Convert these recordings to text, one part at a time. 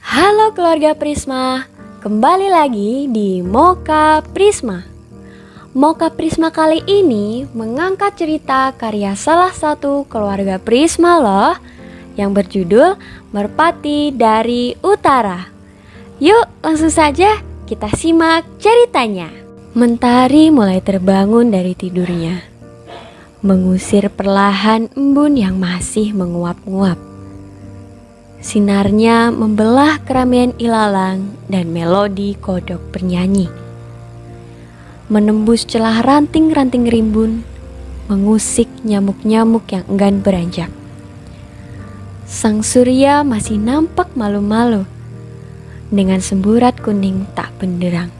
Halo keluarga Prisma, kembali lagi di Mocha Prisma. Mocha Prisma kali ini mengangkat cerita karya salah satu keluarga Prisma loh, yang berjudul Merpati dari Utara. Yuk langsung saja kita simak ceritanya. Mentari mulai terbangun dari tidurnya, mengusir perlahan embun yang masih menguap-nguap. Sinarnya membelah keramaian ilalang dan melodi kodok bernyanyi, menembus celah ranting-ranting rimbun, mengusik nyamuk-nyamuk yang enggan beranjak. Sang surya masih nampak malu-malu dengan semburat kuning tak benderang,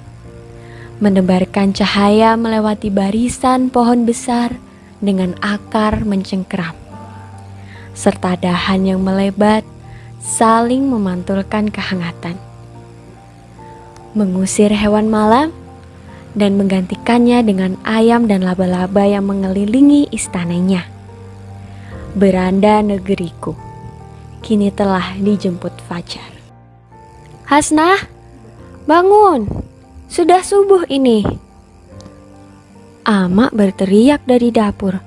menebarkan cahaya melewati barisan pohon besar dengan akar mencengkeram, serta dahan yang melebat saling memantulkan kehangatan, mengusir hewan malam dan menggantikannya dengan ayam dan laba-laba yang mengelilingi istananya. Beranda negeriku kini telah dijemput fajar. Hasnah, bangun, sudah subuh ini. Amak berteriak dari dapur.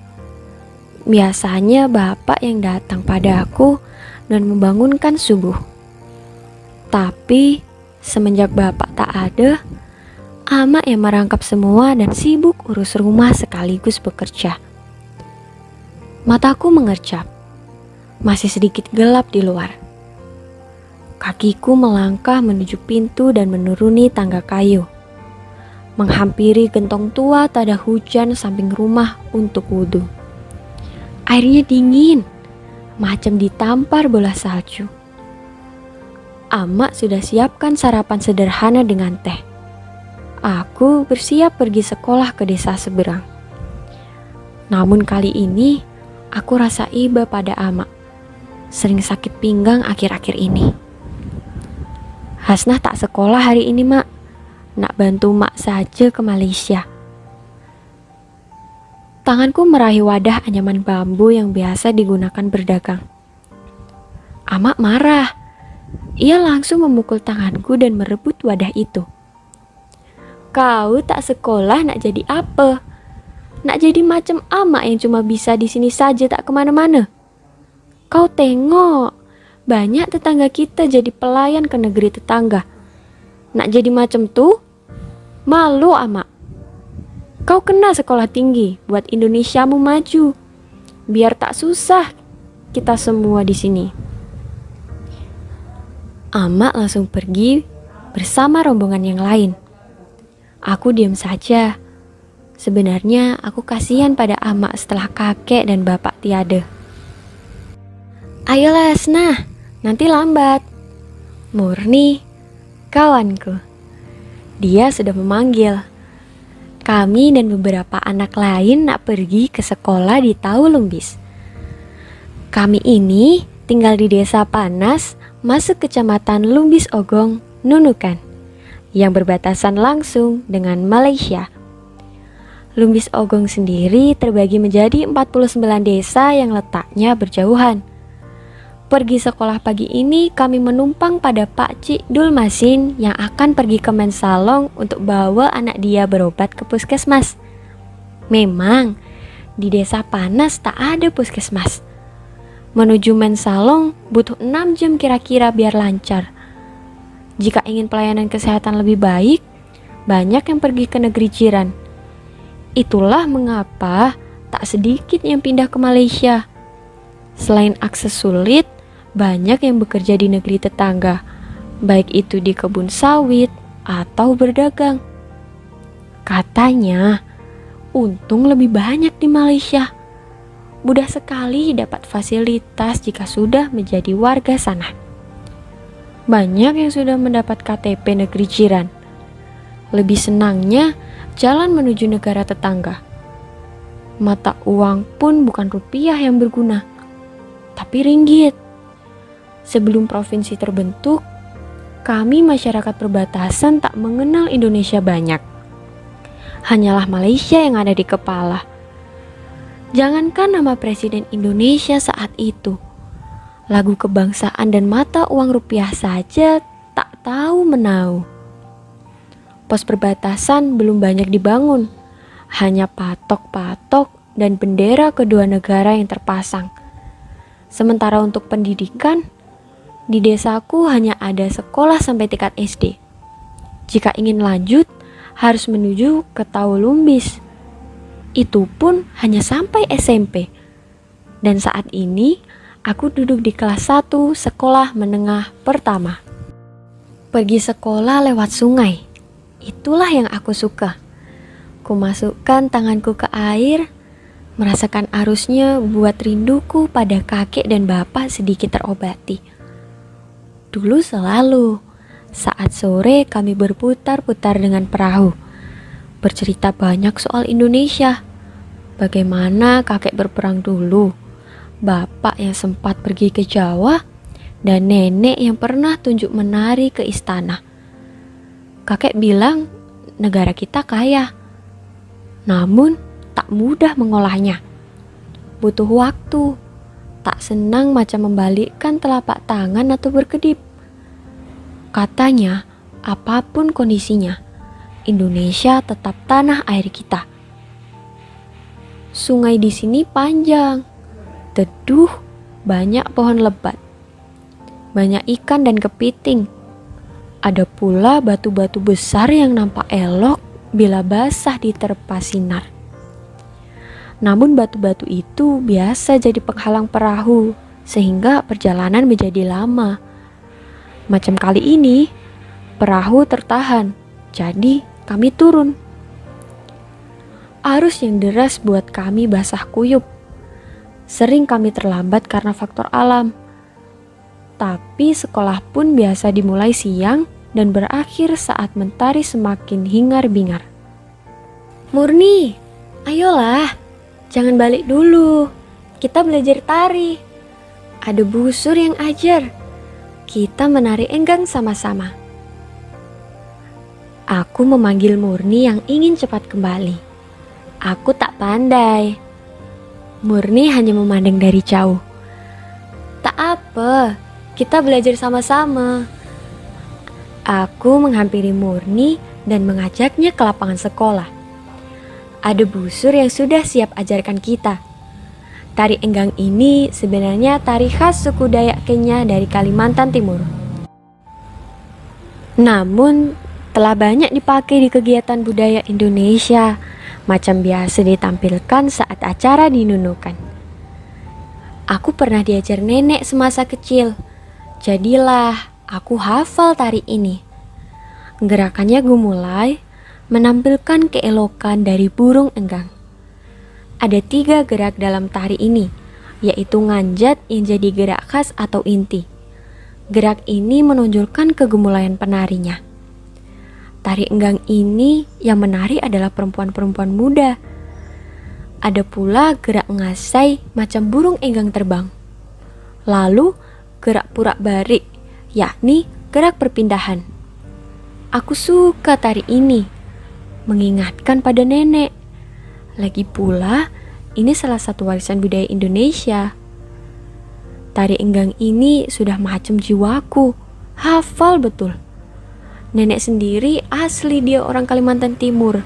Biasanya bapak yang datang padaku dan membangunkan subuh. Tapi semenjak bapak tak ada, Amak yang merangkap semua dan sibuk urus rumah sekaligus bekerja. Mataku mengercap, masih sedikit gelap di luar. Kakiku melangkah menuju pintu dan menuruni tangga kayu, menghampiri gentong tua tada hujan samping rumah untuk wudhu. Airnya dingin, macam ditampar bola salju. Amak sudah siapkan sarapan sederhana dengan teh. Aku bersiap pergi sekolah ke desa seberang. Namun kali ini aku rasa iba pada Amak. Sering sakit pinggang akhir-akhir ini. Hasnah tak sekolah hari ini, Mak. Nak bantu Mak saja ke Malaysia. Tanganku meraih wadah anyaman bambu yang biasa digunakan berdagang. Amak marah. Ia langsung memukul tanganku dan merebut wadah itu. Kau tak sekolah nak jadi apa? Nak jadi macam Amak yang cuma bisa di sini saja tak kemana-mana. Kau tengok, banyak tetangga kita jadi pelayan ke negeri tetangga. Nak jadi macam tu? Malu Amak. Kau kena sekolah tinggi buat Indonesiamu maju. Biar tak susah kita semua di sini. Amak langsung pergi bersama rombongan yang lain. Aku diam saja. Sebenarnya aku kasihan pada Amak setelah kakek dan bapak tiada. Ayolah Hasnah, nanti lambat. Murni, kawanku. Dia sudah memanggil. Kami dan beberapa anak lain nak pergi ke sekolah di Taulumbis. Kami ini tinggal di Desa Panas, masuk Kecamatan Lumbis Ogong, Nunukan, yang berbatasan langsung dengan Malaysia. Lumbis Ogong sendiri terbagi menjadi 49 desa yang letaknya berjauhan. Pergi sekolah pagi ini kami menumpang pada Pak Cik Dulmasin yang akan pergi ke Mensalong untuk bawa anak dia berobat ke puskesmas. Memang di Desa Panas tak ada puskesmas. Menuju Mensalong butuh 6 jam kira-kira biar lancar. Jika ingin pelayanan kesehatan lebih baik, banyak yang pergi ke negeri jiran. Itulah mengapa tak sedikit yang pindah ke Malaysia. Selain akses sulit, banyak yang bekerja di negeri tetangga, baik itu di kebun sawit atau berdagang. Katanya, untung lebih banyak di Malaysia. Mudah sekali dapat fasilitas jika sudah menjadi warga sana. Banyak yang sudah mendapat KTP negeri jiran. Lebih senangnya jalan menuju negara tetangga. Mata uang pun bukan rupiah yang berguna, tapi ringgit. Sebelum provinsi terbentuk, kami masyarakat perbatasan tak mengenal Indonesia banyak. Hanyalah Malaysia yang ada di kepala. Jangankan nama Presiden Indonesia saat itu, Lagu kebangsaan dan mata uang rupiah saja tak tahu menau. Pos perbatasan belum banyak dibangun, hanya patok-patok dan bendera kedua negara yang terpasang. Sementara untuk pendidikan, di desaku hanya ada sekolah sampai tingkat SD. Jika ingin lanjut, harus menuju ke Taulumbis. Itu pun hanya sampai SMP. Dan saat ini, aku duduk di kelas 1 sekolah menengah pertama. Pergi sekolah lewat sungai, itulah yang aku suka. Kumasukkan tanganku ke air, merasakan arusnya buat rinduku pada kakek dan bapak sedikit terobati. Dulu selalu, saat sore kami berputar-putar dengan perahu, bercerita banyak soal Indonesia. Bagaimana kakek berperang dulu, bapak yang sempat pergi ke Jawa, dan nenek yang pernah tunjuk menari ke istana. Kakek bilang negara kita kaya, namun tak mudah mengolahnya. Butuh waktu, tak senang macam membalikkan telapak tangan atau berkedip. Katanya, apapun kondisinya, Indonesia tetap tanah air kita. Sungai di sini panjang, teduh, banyak pohon lebat, banyak ikan dan kepiting. Ada pula batu-batu besar yang nampak elok bila basah diterpa sinar. Namun batu-batu itu biasa jadi penghalang perahu, sehingga perjalanan menjadi lama. Macam kali ini, perahu tertahan, jadi kami turun. Arus yang deras buat kami basah kuyup. Sering kami terlambat karena faktor alam. Tapi sekolah pun biasa dimulai siang dan berakhir saat mentari semakin hingar-bingar. Murni, ayolah, jangan balik dulu. Kita belajar tari. Ada busur yang ajar. Kita menari enggang sama-sama. Aku memanggil Murni yang ingin cepat kembali. Aku tak pandai. Murni hanya memandang dari jauh. Tak apa, kita belajar sama-sama. Aku menghampiri Murni dan mengajaknya ke lapangan sekolah. Ada busur yang sudah siap ajarkan kita. Tari enggang ini sebenarnya tari khas suku Dayak Kenya dari Kalimantan Timur. Namun, telah banyak dipakai di kegiatan budaya Indonesia, macam biasa ditampilkan saat acara dinunukan. Aku pernah diajar nenek semasa kecil, jadilah aku hafal tari ini. Gerakannya gumulai, menampilkan keelokan dari burung enggang. Ada 3 gerak dalam tari ini, yaitu nganjat yang jadi gerak khas atau inti. Gerak ini menunjukkan kegumulaian penarinya. Tari enggang ini yang menari adalah perempuan-perempuan muda. Ada pula gerak ngasai macam burung enggang terbang. Lalu gerak purak balik, yakni gerak perpindahan. Aku suka tari ini, mengingatkan pada nenek. Lagi pula, ini salah satu warisan budaya Indonesia. Tari enggang ini sudah macam jiwaku, hafal betul. Nenek sendiri asli dia orang Kalimantan Timur,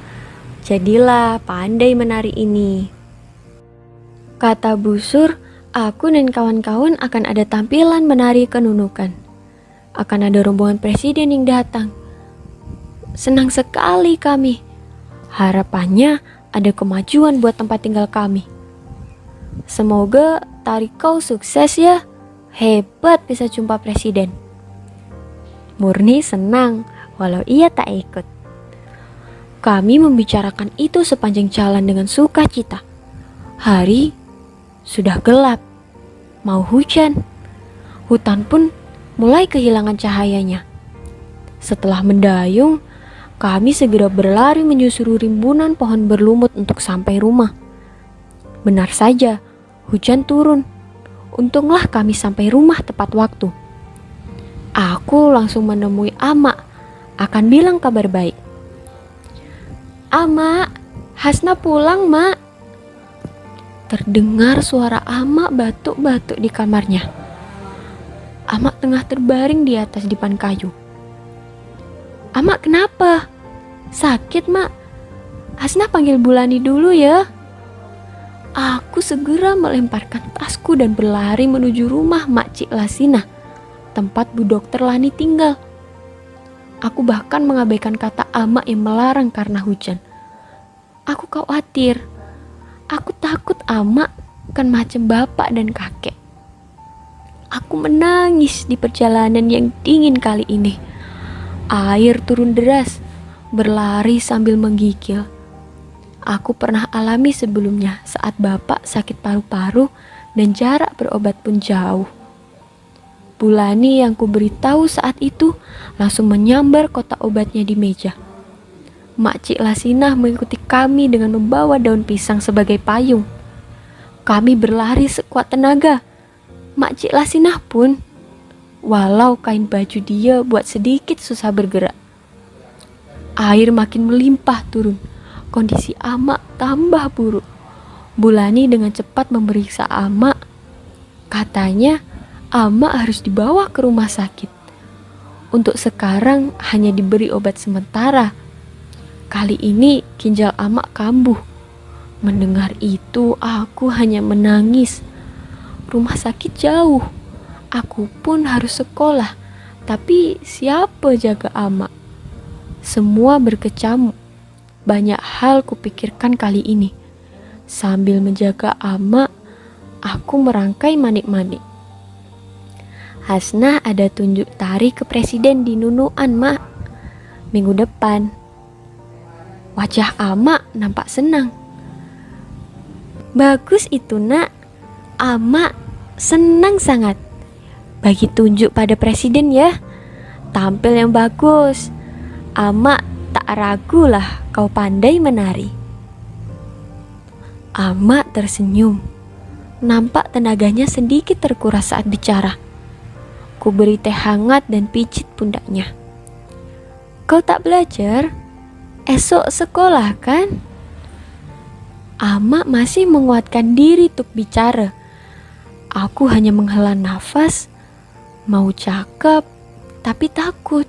jadilah pandai menari ini. Kata busur, aku dan kawan-kawan akan ada tampilan menari kenunukan. Akan ada rombongan presiden yang datang. Senang sekali kami. Harapannya ada kemajuan buat tempat tinggal kami. Semoga tari kau sukses ya. Hebat bisa jumpa presiden. Murni senang walau ia tak ikut. Kami membicarakan itu sepanjang jalan dengan sukacita. Hari sudah gelap, mau hujan. Hutan pun mulai kehilangan cahayanya. Setelah mendayung, kami segera berlari menyusuri rimbunan pohon berlumut untuk sampai rumah. Benar saja, hujan turun. Untunglah kami sampai rumah tepat waktu. Aku langsung menemui Ama, akan bilang kabar baik. Ama, Hasna pulang, Mak. Terdengar suara Ama batuk-batuk di kamarnya. Amak tengah terbaring di atas dipan kayu. "Amak kenapa? Sakit, Mak? Hasna panggil Bulani dulu ya." Aku segera melemparkan tasku dan berlari menuju rumah Mak Cik Lasina, tempat Bu Dokter Lani tinggal. Aku bahkan mengabaikan kata Amak yang melarang karena hujan. Aku khawatir. Aku takut Amak kan macam bapak dan kakek. Aku menangis di perjalanan yang dingin kali ini. Air turun deras, berlari sambil menggigil. Aku pernah alami sebelumnya saat bapak sakit paru-paru dan jarak berobat pun jauh. Bulani yang kuberitahu saat itu langsung menyambar kotak obatnya di meja. Mak Cik Lasinah mengikuti kami dengan membawa daun pisang sebagai payung. Kami berlari sekuat tenaga. Mak Cik Lasinah pun, walau kain baju dia buat sedikit susah bergerak. Air makin melimpah turun. Kondisi Amak tambah buruk. Bulani dengan cepat memeriksa Amak. Katanya Amak harus dibawa ke rumah sakit. Untuk sekarang hanya diberi obat sementara. Kali ini ginjal Amak kambuh. Mendengar itu aku hanya menangis. Rumah sakit jauh. Aku pun harus sekolah. Tapi siapa jaga Amak? Semua berkecamuk. Banyak hal kupikirkan kali ini. Sambil menjaga Amak, aku merangkai manik-manik. Hasna ada tunjuk tari ke presiden di Nunuan, Mak. Minggu depan. Wajah Amak nampak senang. Bagus itu, Nak. Amak senang sangat. Bagi tunjuk pada presiden ya. Tampil yang bagus. Amak tak ragulah kau pandai menari. Amak tersenyum. Nampak tenaganya sedikit terkuras saat bicara. Ku beri teh hangat dan pijit pundaknya. Kau tak belajar? Esok sekolah kan? Amak masih menguatkan diri untuk bicara. Aku hanya menghela nafas, mau cakap, tapi takut.